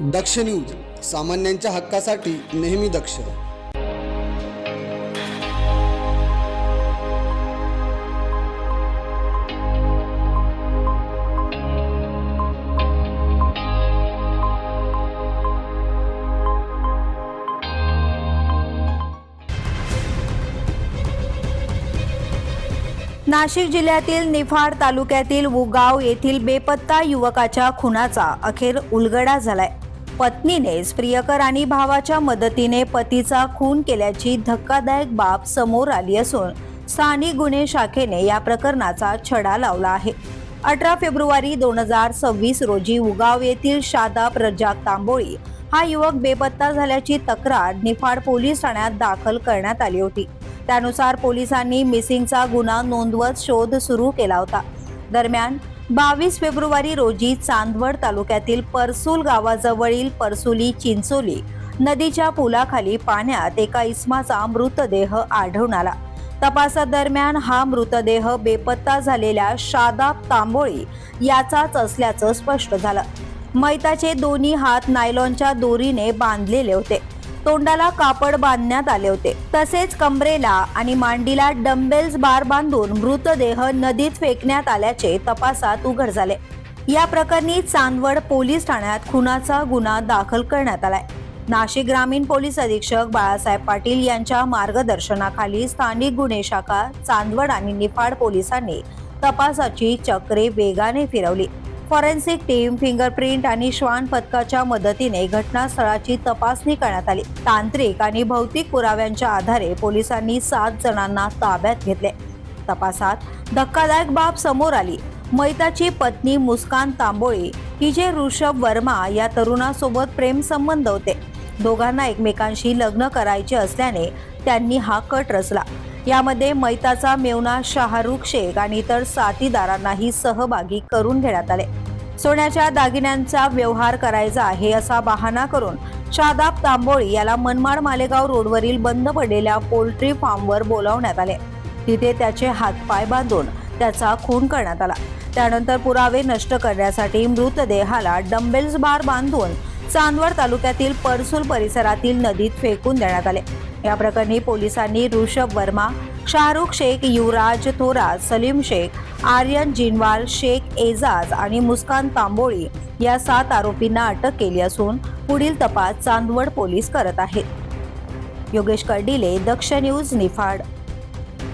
दक्ष news, सामान्यांच्या हक्कासाठी नेहमी दक्ष. नाशिक जिल्ह्यातील निफाड तालुक्यातील उगाव येथील बेपत्ता युवकाच्या खुनाचा अखेर उलगडा झालाय. पत्नीनेच प्रियकर आणि भावाच्या मदतीने पतीचा खून केल्याची धक्कादायक बाब समोर आली असून स्थानिक गुन्हे शाखेने या प्रकरणाचा छडा लावला आहे. 18 फेब्रुवारी 2026 रोजी उगाव येथील शादाब रज्जाक तांबोळी हा युवक बेपत्ता झाल्याची तक्रार निफाड पोलीस ठाण्यात दाखल करण्यात आली होती. त्यानुसार पोलिसांनी मिसिंगचा गुन्हा नोंदवत शोध सुरू केला होता. दरम्यान 22 फेब्रुवारी रोजी चांदवड तालुक्यातील परसूल गावाजवळील परसुली चिंचोली नदीच्या पुलाखाली पाण्यात एका इसमाचा मृतदेह आढळून आला. तपासादरम्यान हा मृतदेह बेपत्ता झालेल्या शादाब तांबोळी याचाच असल्याचं स्पष्ट झालं. मैताचे दोन्ही हात नायलॉनच्या दोरीने बांधलेले होते. तोंडाला कापड बांधण्यात आले होते. तसेच कमरेला आणि मांडीला डंबेल्स बार बांधून मृतदेह नदीत फेकण्यात आल्याचे तपासात उघड झाले. या प्रकरणी चांदवड पोलीस ठाण्यात खुनाचा गुन्हा दाखल करण्यात आलाय. नाशिक ग्रामीण पोलीस अधीक्षक बाळासाहेब पाटील यांच्या मार्गदर्शनाखाली स्थानिक गुन्हे शाखा चांदवड आणि निफाड पोलिसांनी तपासाची चक्रे वेगाने फिरवली. फॉरेन्सिक टीम, फिंगरप्रिंट आणि श्वान पथकाच्या मदतीने घटनास्थळाची तपासणी करण्यात आली. तांत्रिक आणि भौतिक पुराव्यांच्या आधारे पोलिसांनी 7 जणांना ताब्यात घेतले. तपासात धक्कादायक बाब समोर आली. मैताची पत्नी मुस्कान तांबोळी हिचे ऋषभ वर्मा या तरुणासोबत प्रेम संबंध होते. दोघांना एकमेकांशी लग्न करायचे असल्याने त्यांनी हा कट रचला. यामध्ये मैताचा मेवना शाहरुख शेख आणि इतर साथीदारांनाही सहभागी करून घेण्यात आले. सोन्याच्या दागिन्यांचा व्यवहार करायचा आहे असा बहाणा करून शादाब तांबोळी याला मनमाड मालेगाव रोडवरील बंद पडलेल्या पोल्ट्री फार्मवर बोलावण्यात आले. तिथे त्याचे हातपाय बांधून त्याचा खून करण्यात आला. त्यानंतर पुरावे नष्ट करण्यासाठी मृतदेहाला डंबेल्स बार बांधून चांदवड तालुक्यातील परसूल परिसरातील नदीत फेकून देण्यात आले. या प्रकरणी पोलिसांनी ऋषभ वर्मा, शाहरुख शेख, युवराज थोरात, सलीम शेख, आर्यन जिनवाल, शेख एजाज आणि मुस्कान तांबोळी या 7 आरोपींना अटक केली असून पुढील तपास चांदवड पोलीस करत आहेत. योगेश कर्डिले, दक्ष न्यूज, निफाड.